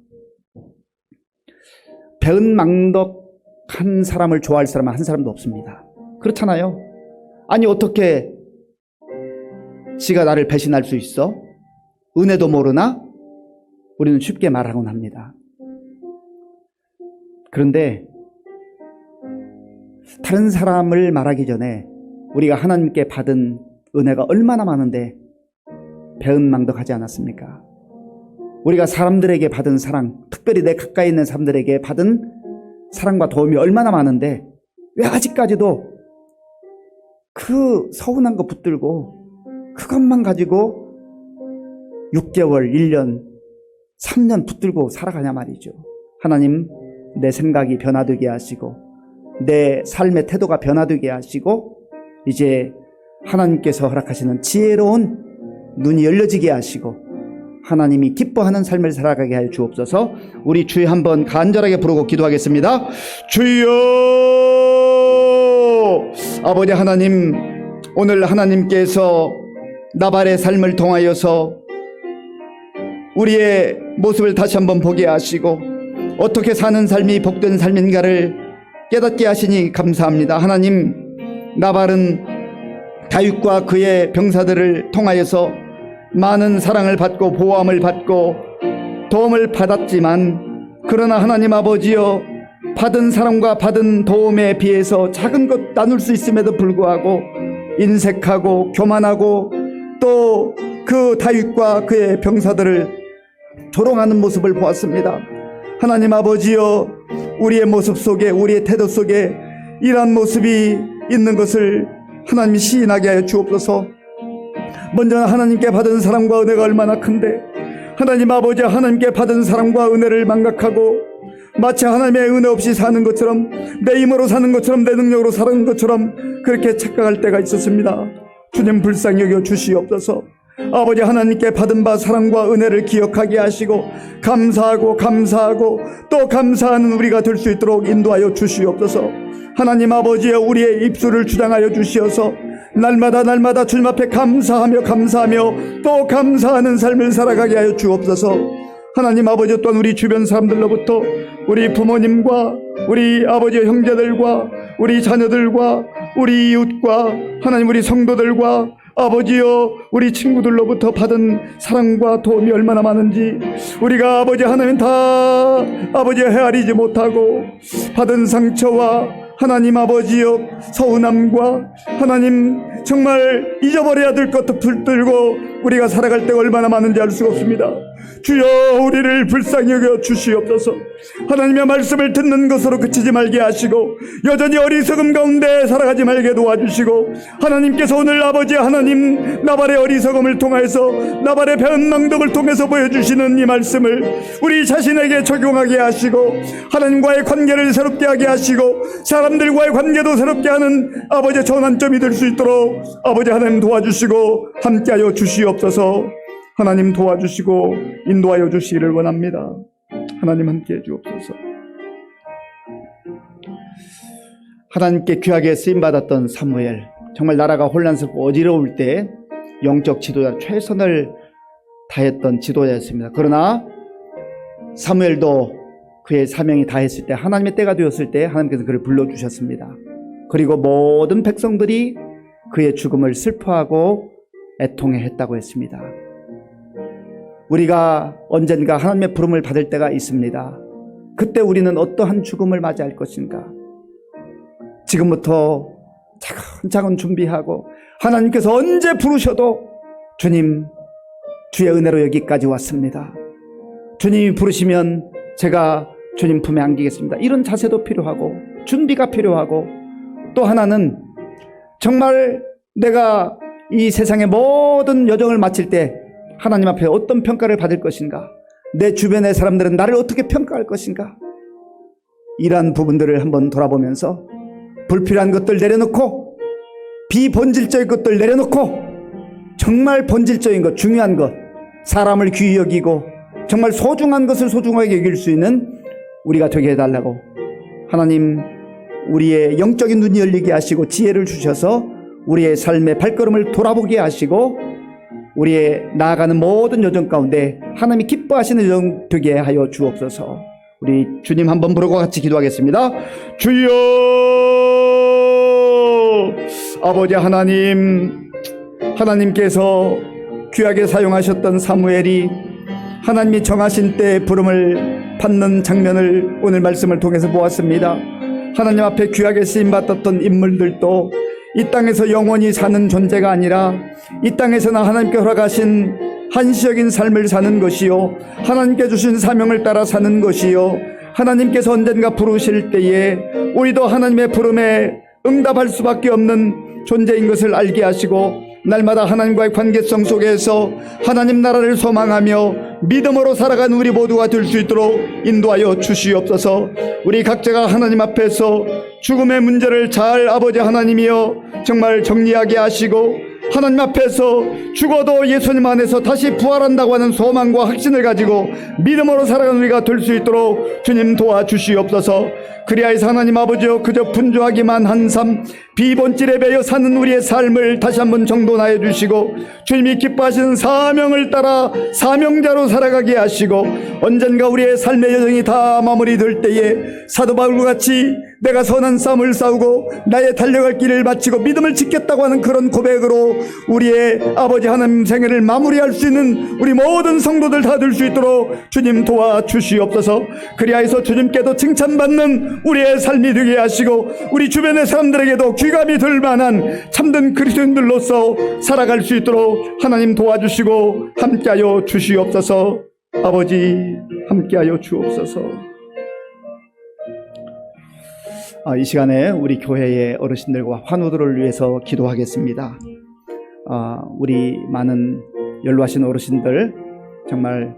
배은망덕한 사람을 좋아할 사람은 한 사람도 없습니다. 그렇잖아요. 아니 어떻게 지가 나를 배신할 수 있어? 은혜도 모르나? 우리는 쉽게 말하곤 합니다. 그런데 다른 사람을 말하기 전에 우리가 하나님께 받은 은혜가 얼마나 많은데 배은망덕하지 않았습니까? 우리가 사람들에게 받은 사랑, 특별히 내 가까이 있는 사람들에게 받은 사랑과 도움이 얼마나 많은데 왜 아직까지도 그 서운한 거 붙들고 그것만 가지고 6개월, 1년, 3년 붙들고 살아가냐 말이죠. 하나님, 내 생각이 변화되게 하시고 내 삶의 태도가 변화되게 하시고 이제 하나님께서 허락하시는 지혜로운 눈이 열려지게 하시고 하나님이 기뻐하는 삶을 살아가게 하여 주옵소서. 우리 주여 한번 간절하게 부르고 기도하겠습니다. 주여! 아버지 하나님, 오늘 하나님께서 나발의 삶을 통하여서 우리의 모습을 다시 한번 보게 하시고 어떻게 사는 삶이 복된 삶인가를 깨닫게 하시니 감사합니다. 하나님, 나발은 다윗과 그의 병사들을 통하여서 많은 사랑을 받고 보호함을 받고 도움을 받았지만 그러나 하나님 아버지여 받은 사랑과 받은 도움에 비해서 작은 것 나눌 수 있음에도 불구하고 인색하고 교만하고 또 그 다윗과 그의 병사들을 조롱하는 모습을 보았습니다. 하나님 아버지여 우리의 모습 속에 우리의 태도 속에 이러한 모습이 있는 것을 하나님이 시인하게 하여 주옵소서. 먼저 하나님께 받은 사랑과 은혜가 얼마나 큰데 하나님 아버지 하나님께 받은 사랑과 은혜를 망각하고 마치 하나님의 은혜 없이 사는 것처럼 내 힘으로 사는 것처럼 내 능력으로 사는 것처럼 그렇게 착각할 때가 있었습니다. 주님 불쌍히 여겨 주시옵소서. 아버지 하나님께 받은 바 사랑과 은혜를 기억하게 하시고 감사하고 또 감사하는 우리가 될 수 있도록 인도하여 주시옵소서. 하나님 아버지여 우리의 입술을 주장하여 주시어서 날마다 주님 앞에 감사하며 또 감사하는 삶을 살아가게 하여 주옵소서. 하나님 아버지 또한 우리 주변 사람들로부터 우리 부모님과 우리 아버지 형제들과 우리 자녀들과 우리 이웃과 하나님 우리 성도들과 아버지여 우리 친구들로부터 받은 사랑과 도움이 얼마나 많은지 우리가 아버지 하나님 다 아버지 헤아리지 못하고 받은 상처와 하나님 아버지여 서운함과 하나님 정말 잊어버려야 될 것도 붙들고 우리가 살아갈 때가 얼마나 많은지 알 수가 없습니다. 주여 우리를 불쌍히 여겨 주시옵소서. 하나님의 말씀을 듣는 것으로 그치지 말게 하시고 여전히 어리석음 가운데 살아가지 말게 도와주시고, 하나님께서 오늘 아버지 하나님 나발의 어리석음을 통해서, 나발의 변망덕을 통해서 보여주시는 이 말씀을 우리 자신에게 적용하게 하시고, 하나님과의 관계를 새롭게 하게 하시고 사람들과의 관계도 새롭게 하는 아버지의 전환점이 될 수 있도록 아버지 하나님 도와주시고 함께하여 주시옵소서. 하나님 도와주시고 인도하여 주시기를 원합니다. 하나님 함께해 주옵소서. 하나님께 귀하게 쓰임받았던 사무엘, 정말 나라가 혼란스럽고 어지러울 때 영적 지도자 최선을 다했던 지도자였습니다. 그러나 사무엘도 그의 사명이 다했을 때, 하나님의 때가 되었을 때 하나님께서 그를 불러주셨습니다. 그리고 모든 백성들이 그의 죽음을 슬퍼하고 애통해 했다고 했습니다. 우리가 언젠가 하나님의 부름을 받을 때가 있습니다. 그때 우리는 어떠한 죽음을 맞이할 것인가? 지금부터 차근차근 준비하고, 하나님께서 언제 부르셔도 주님, 주의 은혜로 여기까지 왔습니다. 주님이 부르시면 제가 주님 품에 안기겠습니다. 이런 자세도 필요하고 준비가 필요하고, 또 하나는 정말 내가 이 세상의 모든 여정을 마칠 때 하나님 앞에 어떤 평가를 받을 것인가? 내 주변의 사람들은 나를 어떻게 평가할 것인가? 이러한 부분들을 한번 돌아보면서 불필요한 것들 내려놓고, 비본질적인 것들 내려놓고, 정말 본질적인 것, 중요한 것, 사람을 귀히 여기고 정말 소중한 것을 소중하게 여길 수 있는 우리가 되게 해달라고, 하나님 우리의 영적인 눈이 열리게 하시고 지혜를 주셔서 우리의 삶의 발걸음을 돌아보게 하시고, 우리의 나아가는 모든 여정 가운데 하나님이 기뻐하시는 여정 되게 하여 주옵소서. 우리 주님 한번 부르고 같이 기도하겠습니다. 주여, 아버지 하나님, 하나님께서 귀하게 사용하셨던 사무엘이 하나님이 정하신 때에 부름을 받는 장면을 오늘 말씀을 통해서 보았습니다. 하나님 앞에 귀하게 쓰임받았던 인물들도 이 땅에서 영원히 사는 존재가 아니라 이 땅에서는 하나님께 허락하신 한시적인 삶을 사는 것이요, 하나님께 주신 사명을 따라 사는 것이요, 하나님께서 언젠가 부르실 때에 우리도 하나님의 부름에 응답할 수밖에 없는 존재인 것을 알게 하시고, 날마다 하나님과의 관계성 속에서 하나님 나라를 소망하며 믿음으로 살아가는 우리 모두가 될 수 있도록 인도하여 주시옵소서. 우리 각자가 하나님 앞에서 죽음의 문제를 잘 아버지 하나님이여 정말 정리하게 하시고, 하나님 앞에서 죽어도 예수님 안에서 다시 부활한다고 하는 소망과 확신을 가지고 믿음으로 살아가는 우리가 될 수 있도록 주님 도와주시옵소서. 그리하여서 하나님 아버지여 그저 분주하기만 한 삶, 비본질에 매여 사는 우리의 삶을 다시 한번 정돈하여 주시고, 주님이 기뻐하시는 사명을 따라 사명자로 살아가게 하시고, 언젠가 우리의 삶의 여정이 다 마무리될 때에 사도 바울과 같이 내가 선한 싸움을 싸우고 나의 달려갈 길을 마치고 믿음을 지켰다고 하는 그런 고백으로 우리의 아버지 하나님 생애를 마무리할 수 있는 우리 모든 성도들 다 될 수 있도록 주님 도와주시옵소서. 그리하여서 주님께도 칭찬받는 우리의 삶이 되게 하시고, 우리 주변의 사람들에게도 귀감이 될 만한 참된 그리스도인들로서 살아갈 수 있도록 하나님 도와주시고 함께하여 주시옵소서. 아버지 함께하여 주옵소서. 이 시간에 우리 교회의 어르신들과 환우들을 위해서 기도하겠습니다. 우리 많은 연로하신 어르신들 정말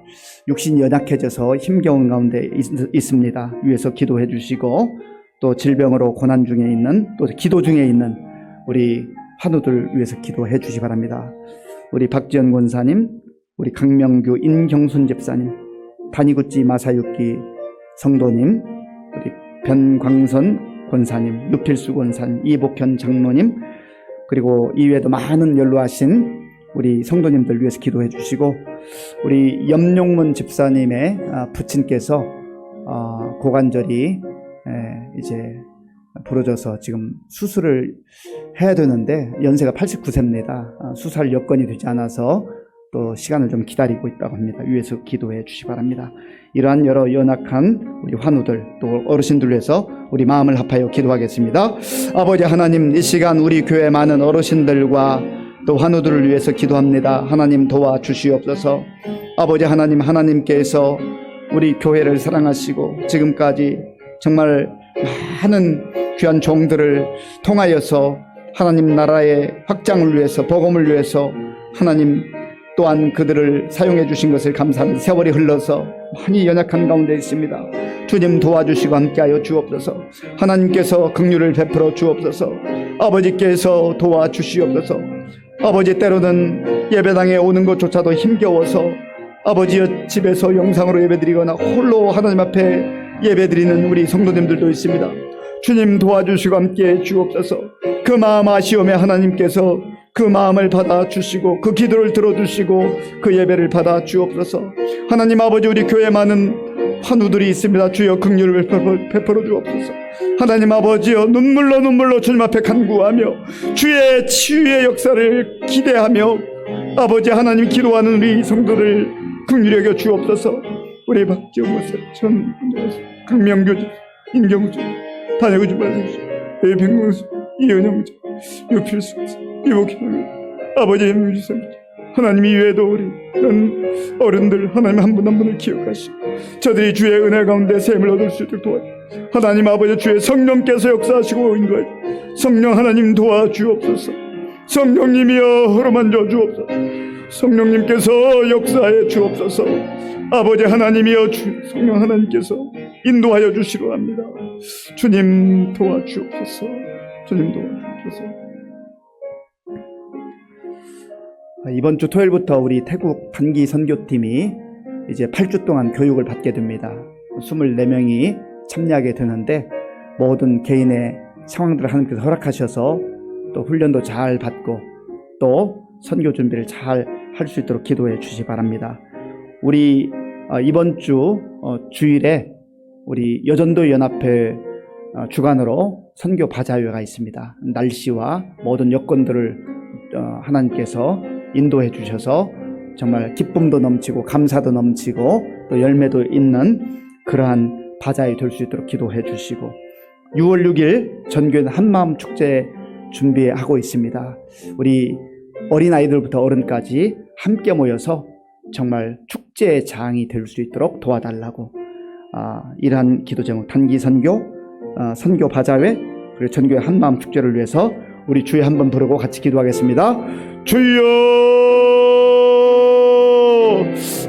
육신이 연약해져서 힘겨운 가운데 있습니다. 위해서 기도해 주시고, 또 질병으로 고난 중에 있는, 또 기도 중에 있는 우리 환우들 위해서 기도해 주시기 바랍니다. 우리 박지연 권사님, 우리 강명규 인경순 집사님, 다니구찌 마사육기 성도님, 우리 변광선 권사님, 유필수 권사님, 이복현 장로님, 그리고 이외에도 많은 연로하신 우리 성도님들 위해서 기도해 주시고, 우리 염용문 집사님의 부친께서 고관절이 이제 부러져서 지금 수술을 해야 되는데 연세가 89세입니다. 수술 여건이 되지 않아서 또 시간을 좀 기다리고 있다고 합니다. 위에서 기도해 주시기 바랍니다. 이러한 여러 연약한 우리 환우들 또 어르신들 위해서 우리 마음을 합하여 기도하겠습니다. 아버지 하나님, 이 시간 우리 교회 많은 어르신들과 또 환우들을 위해서 기도합니다. 하나님 도와주시옵소서. 아버지 하나님, 하나님께서 우리 교회를 사랑하시고 지금까지 정말 많은 귀한 종들을 통하여서 하나님 나라의 확장을 위해서, 복음을 위해서 하나님 또한 그들을 사용해 주신 것을 감사합니다. 세월이 흘러서 많이 연약한 가운데 있습니다. 주님 도와주시고 함께하여 주옵소서. 하나님께서 긍휼을 베풀어 주옵소서. 아버지께서 도와주시옵소서. 아버지, 때로는 예배당에 오는 것조차도 힘겨워서 아버지의 집에서 영상으로 예배드리거나 홀로 하나님 앞에 예배드리는 우리 성도님들도 있습니다. 주님 도와주시고 함께해 주옵소서. 그 마음 아쉬움에 하나님께서 그 마음을 받아주시고 그 기도를 들어주시고 그 예배를 받아주옵소서. 하나님 아버지, 우리 교회에 많은 환우들이 있습니다. 주여 긍휼을 베풀어 주옵소서. 하나님 아버지여, 눈물로 주님 앞에 간구하며 주의 치유의 역사를 기대하며 아버지 하나님 기도하는 우리 성도를 긍휼히 여겨 주옵소서. 우리 박지원 목사, 전 강명교 임경주, 단여구 주발사, 백명수, 이은영주, 유필수, 이복희, 아버지 임유지선, 하나님 이외에도 우리 이런 어른들 하나님 한 분 한 분을 기억하시고 저들이 주의 은혜 가운데 샘을 얻을 수 있도록 도와주시고, 하나님 아버지 주의 성령께서 역사하시고 인도하시고, 성령 하나님 도와주옵소서. 성령님이여 허름만져 주옵소서. 성령님께서 역사해 주옵소서. 아버지 하나님이여 성령 하나님께서 인도하여 주시려 합니다. 주님 도와주옵소서. 주님 도와주옵소서. 이번 주 토요일부터 우리 태국 단기 선교팀이 이제 8주 동안 교육을 받게 됩니다. 24명이 참여하게 되는데 모든 개인의 상황들을 하나님께서 허락하셔서 또 훈련도 잘 받고 또 선교 준비를 잘 할 수 있도록 기도해 주시기 바랍니다. 우리 이번 주 주일에 우리 여전도 연합회 주관으로 선교 바자회가 있습니다. 날씨와 모든 여건들을 하나님께서 인도해 주셔서 정말 기쁨도 넘치고 감사도 넘치고 또 열매도 있는 그러한 바자회 될 수 있도록 기도해 주시고, 6월 6일 전교회는 한마음 축제 준비하고 있습니다. 우리 어린아이들부터 어른까지 함께 모여서 정말 축제의 장이 될 수 있도록 도와달라고 이러한 기도 제목, 단기 선교, 선교 바자회, 그리고 전교회 한마음 축제를 위해서 우리 주여 한번 부르고 같이 기도하겠습니다. 주여,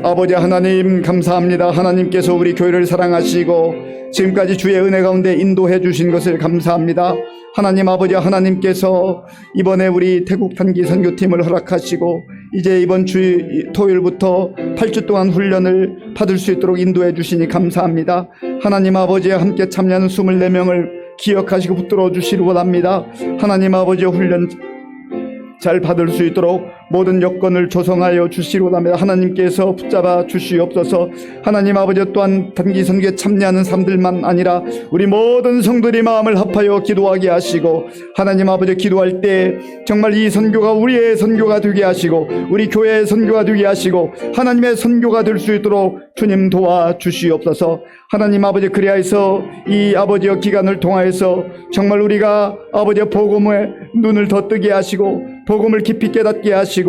아버지 하나님 감사합니다. 하나님께서 우리 교회를 사랑하시고 지금까지 주의 은혜 가운데 인도해 주신 것을 감사합니다. 하나님 아버지, 하나님께서 이번에 우리 태국 단기 선교팀을 허락하시고 이제 이번 주 토요일부터 8주 동안 훈련을 받을 수 있도록 인도해 주시니 감사합니다. 하나님 아버지와 함께 참여하는 24명을 기억하시고 붙들어 주시기 원합니다. 하나님 아버지, 훈련 잘 받을 수 있도록 모든 여건을 조성하여 주시기 원합니다. 하나님께서 붙잡아 주시옵소서. 하나님 아버지, 또한 단기 선교에 참여하는 사람들만 아니라 우리 모든 성도들이 마음을 합하여 기도하게 하시고, 하나님 아버지 기도할 때 정말 이 선교가 우리의 선교가 되게 하시고 우리 교회의 선교가 되게 하시고 하나님의 선교가 될 수 있도록 주님 도와주시옵소서. 하나님 아버지, 그리하여서 이 아버지의 기간을 통하여서 정말 우리가 아버지의 복음에 눈을 더 뜨게 하시고 복음을 깊이 깨닫게 하시고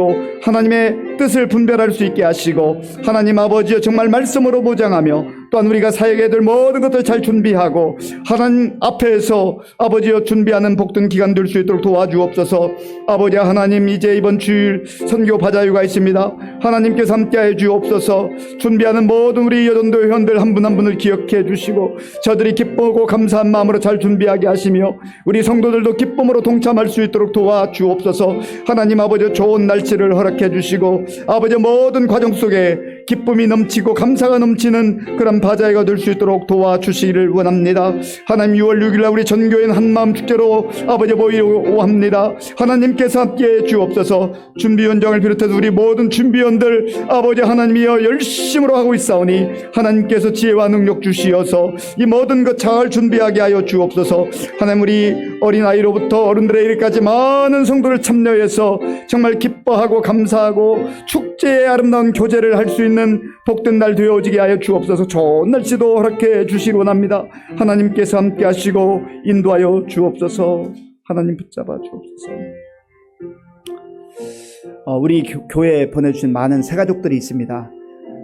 하나님의 뜻을 분별할 수 있게 하시고, 하나님 아버지여 정말 말씀으로 보장하며 또한 우리가 사역해야 될 모든 것들 잘 준비하고 하나님 앞에서 아버지여 준비하는 복된 기간 될 수 있도록 도와주옵소서. 아버지 하나님, 이제 이번 주일 선교 바자회가 있습니다. 하나님께서 함께해 주옵소서. 준비하는 모든 우리 여전도 회원들 한 분 한 분을 기억해 주시고 저들이 기쁘고 감사한 마음으로 잘 준비하게 하시며 우리 성도들도 기쁨으로 동참할 수 있도록 도와주옵소서. 하나님 아버지, 좋은 날씨를 허락해 주시고 아버지 모든 과정 속에 기쁨이 넘치고 감사가 넘치는 그런 바자회가 될 수 있도록 도와주시기를 원합니다. 하나님 6월 6일 우리 전교회는 한마음 축제로 아버지 모이려고 합니다. 하나님께서 함께해 주옵소서. 준비위원장을 비롯해서 우리 모든 준비위원들 아버지 하나님이여 열심으로 하고 있사오니 하나님께서 지혜와 능력 주시어서 이 모든 것 잘 준비하게 하여 주옵소서. 하나님 우리 어린아이로부터 어른들의 일까지 많은 성도를 참여해서 정말 기뻐하고 감사하고 축제의 아름다운 교제를 할 수 있는 복된 날 되어지게 하여 주옵소서. 좋은 날씨도 허락해 주시기 원합니다. 하나님께서 함께 하시고 인도하여 주옵소서. 하나님 붙잡아 주옵소서. 우리 교회에 보내주신 많은 새가족들이 있습니다.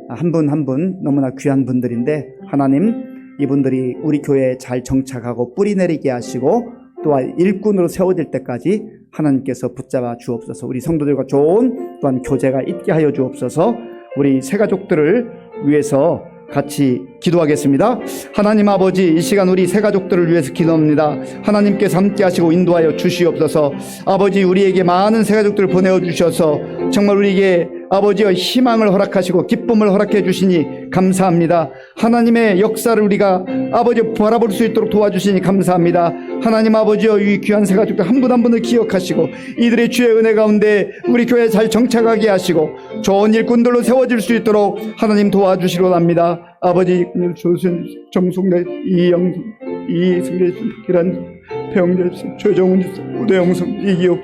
한 분 한 분 너무나 귀한 분들인데 하나님 이분들이 우리 교회에 잘 정착하고 뿌리 내리게 하시고 또한 일꾼으로 세워질 때까지 하나님께서 붙잡아 주옵소서. 우리 성도들과 좋은 또한 교제가 있게 하여 주옵소서. 우리 새가족들을 위해서 같이 기도하겠습니다. 하나님 아버지, 이 시간 우리 새가족들을 위해서 기도합니다. 하나님께서 함께 하시고 인도하여 주시옵소서. 아버지, 우리에게 많은 새가족들을 보내어 주셔서 정말 우리에게 아버지의 희망을 허락하시고 기쁨을 허락해 주시니 감사합니다. 하나님의 역사를 우리가 아버지 바라볼 수 있도록 도와주시니 감사합니다. 하나님 아버지여, 이 귀한 새가족들 한 분 한 분을 기억하시고 이들의 주의 은혜 가운데 우리 교회에 잘 정착하게 하시고 좋은 일꾼들로 세워질 수 있도록 하나님 도와주시려 합니다. 아버지, 조선, 정숙래, 이영성, 이승래, 기란, 배영재, 최정훈, 우대영성, 이기옥,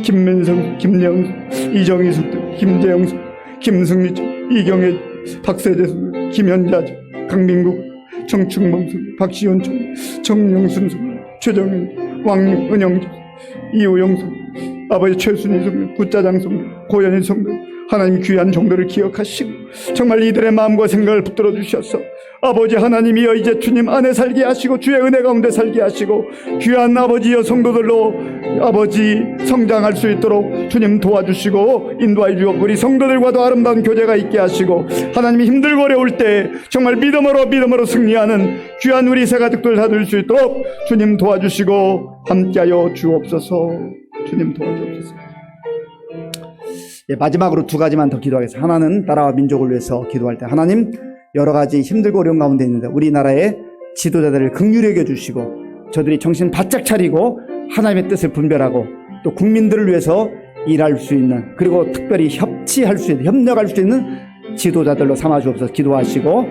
김민성, 김영성, 이정희성, 김재영, 김승리, 이경혜, 박세재, 김현자, 강민국, 정충범, 박시원, 정영순, 최정현, 왕은영, 이우영성, 아버지 최순희, 부짜장성, 고현희 성도, 하나님 귀한 종들을 기억하시고 정말 이들의 마음과 생각을 붙들어 주셔서 아버지 하나님이여 이제 주님 안에 살게 하시고 주의 은혜 가운데 살게 하시고 귀한 아버지여 성도들로 아버지 성장할 수 있도록 주님 도와주시고 인도하여 주옵. 우리 성도들과도 아름다운 교제가 있게 하시고 하나님이 힘들고 어려울 때 정말 믿음으로 승리하는 귀한 우리 새가족들 다 될 수 있도록 주님 도와주시고 함께하여 주옵소서. 주님 도와주옵소서. 마지막으로 두 가지만 더 기도하겠습니다. 하나는 나라와 민족을 위해서 기도할 때 하나님 여러 가지 힘들고 어려운 가운데 있는데 우리나라의 지도자들을 긍휼히 여겨주시고 저들이 정신 바짝 차리고 하나님의 뜻을 분별하고 또 국민들을 위해서 일할 수 있는, 그리고 특별히 협치할 수 있는, 협력할 수 있는 지도자들로 삼아주옵소서 기도하시고,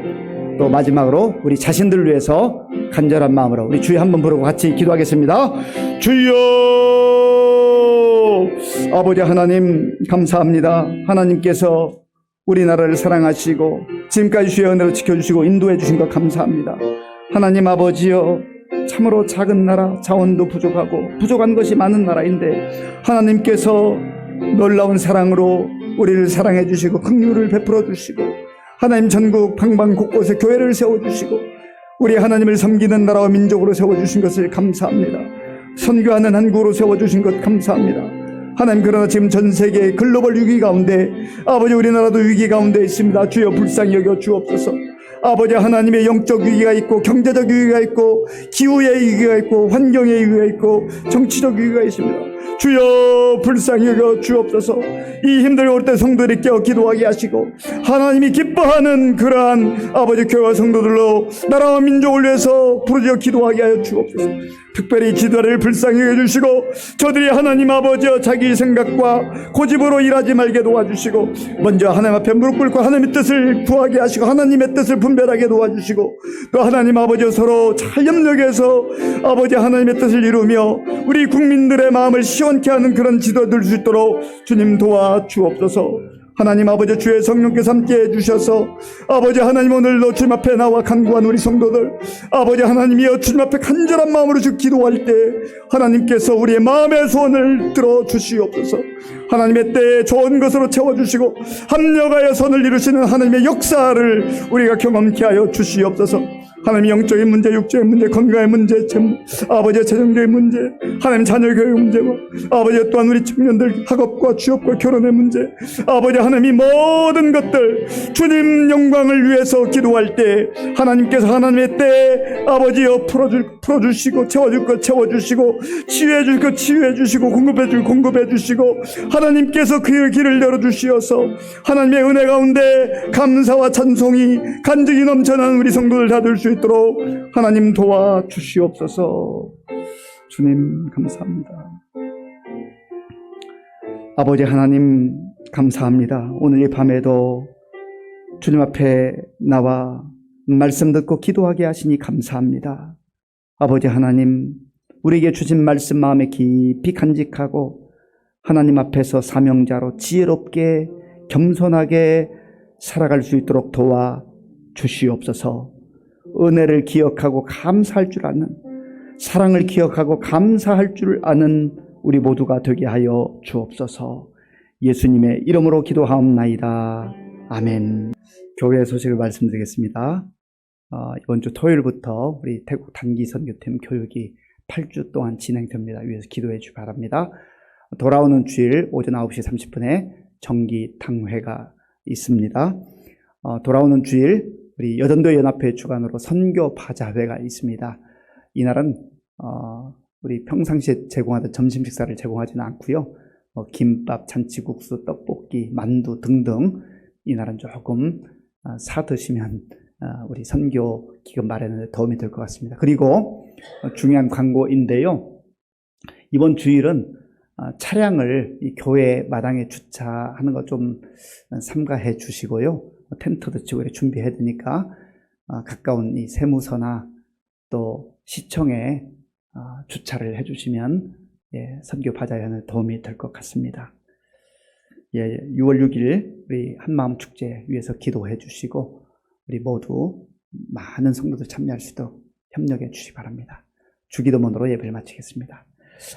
또 마지막으로 우리 자신들을 위해서 간절한 마음으로 우리 주여 한번 부르고 같이 기도하겠습니다. 주여, 아버지 하나님 감사합니다. 하나님께서 우리나라를 사랑하시고 지금까지 주의 은혜로 지켜주시고 인도해 주신 것 감사합니다. 하나님 아버지여, 참으로 작은 나라, 자원도 부족하고 부족한 것이 많은 나라인데 하나님께서 놀라운 사랑으로 우리를 사랑해 주시고 긍휼을 베풀어 주시고 하나님 전국 방방 곳곳에 교회를 세워주시고 우리 하나님을 섬기는 나라와 민족으로 세워주신 것을 감사합니다. 선교하는 한국으로 세워주신 것 감사합니다. 하나님, 그러나 지금 전 세계 글로벌 위기 가운데 아버지 우리나라도 위기 가운데 있습니다. 주여 불쌍히 여겨 주옵소서. 아버지 하나님의 영적 위기가 있고 경제적 위기가 있고 기후의 위기가 있고 환경의 위기가 있고 정치적 위기가 있습니다. 주여 불쌍히 여겨 주옵소서. 이 힘들고 올 때 성도들이 깨어 기도하게 하시고 하나님이 기뻐하는 그러한 아버지 교회와 성도들로 나라와 민족을 위해서 부르짖어 기도하게 하여 주옵소서. 특별히 지도자를 불쌍히 여겨주시고 저들이 하나님 아버지여 자기 생각과 고집으로 일하지 말게 도와주시고 먼저 하나님 앞에 무릎 꿇고 하나님의 뜻을 구하게 하시고 하나님의 뜻을 분별하게 도와주시고 또 하나님 아버지여 서로 잘 협력해서 아버지 하나님의 뜻을 이루며 우리 국민들의 마음을 시원케 하는 그런 지도가 될 수 있도록 주님 도와주옵소서. 하나님 아버지 주의 성령께서 함께해 주셔서 아버지 하나님 오늘도 주님 앞에 나와 간구한 우리 성도들 아버지 하나님이여 주님 앞에 간절한 마음으로 기도할 때 하나님께서 우리의 마음의 소원을 들어주시옵소서. 하나님의 때에 좋은 것으로 채워주시고 합력하여 선을 이루시는 하나님의 역사를 우리가 경험케 하여 주시옵소서. 하나님 영적인 문제, 육적인 문제, 건강의 문제, 아버지의 재정적인 문제, 하나님 자녀 교육 문제와 아버지 또한 우리 청년들 학업과 취업과 결혼의 문제, 아버지 하나님 이 모든 것들 주님 영광을 위해서 기도할 때 하나님께서 하나님의 때에 아버지여 풀어주시고 채워줄 것 채워주시고 치유해줄 것 치유해주시고 공급해줄 공급해주시고 하나님께서 그 길을 열어주시어서 하나님의 은혜 가운데 감사와 찬송이 간증이 넘쳐나는 우리 성도들 다 될 수 있도록 하나님 도와주시옵소서. 주님 감사합니다. 아버지 하나님 감사합니다. 오늘 이 밤에도 주님 앞에 나와 말씀 듣고 기도하게 하시니 감사합니다. 아버지 하나님, 우리에게 주신 말씀 마음에 깊이 간직하고 하나님 앞에서 사명자로 지혜롭게 겸손하게 살아갈 수 있도록 도와 주시옵소서. 은혜를 기억하고 감사할 줄 아는, 사랑을 기억하고 감사할 줄 아는 우리 모두가 되게 하여 주옵소서. 예수님의 이름으로 기도하옵나이다. 아멘. 교회 소식을 말씀드리겠습니다. 이번 주 토요일부터 우리 태국 단기 선교팀 교육이 8주 동안 진행됩니다. 위해서 기도해 주시기 바랍니다. 돌아오는 주일 오전 9시 30분에 정기 탕회가 있습니다. 돌아오는 주일 우리 여전도 연합회 주관으로 선교 바자회가 있습니다. 이날은 우리 평상시에 제공하던 점심 식사를 제공하지는 않고요. 김밥, 잔치국수, 떡볶이, 만두 등등 이날은 조금 사 드시면 우리 선교 기금 마련에 도움이 될 것 같습니다. 그리고 중요한 광고인데요. 이번 주일은 차량을 이 교회 마당에 주차하는 거 좀 삼가해 주시고요. 텐트도 치고 준비해야 되니까 가까운 이 세무서나 또 시청에 주차를 해주시면 선교 바자회는 도움이 될 것 같습니다. 6월 6일 우리 한마음 축제 위해서 기도해 주시고 우리 모두 많은 성도들 참여할 수 있도록 협력해 주시기 바랍니다. 주기도문으로 예배를 마치겠습니다.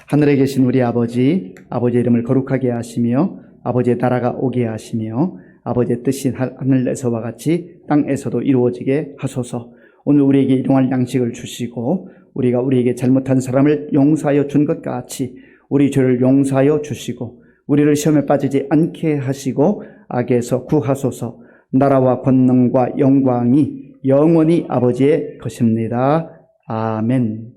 하늘에 계신 우리 아버지, 아버지의 이름을 거룩하게 하시며 아버지의 나라가 오게 하시며 아버지의 뜻이 하늘에서와 같이 땅에서도 이루어지게 하소서. 오늘 우리에게 일용할 양식을 주시고 우리가 우리에게 잘못한 사람을 용서하여 준 것 같이 우리 죄를 용서하여 주시고 우리를 시험에 빠지지 않게 하시고 악에서 구하소서. 나라와 권능과 영광이 영원히 아버지의 것입니다. 아멘.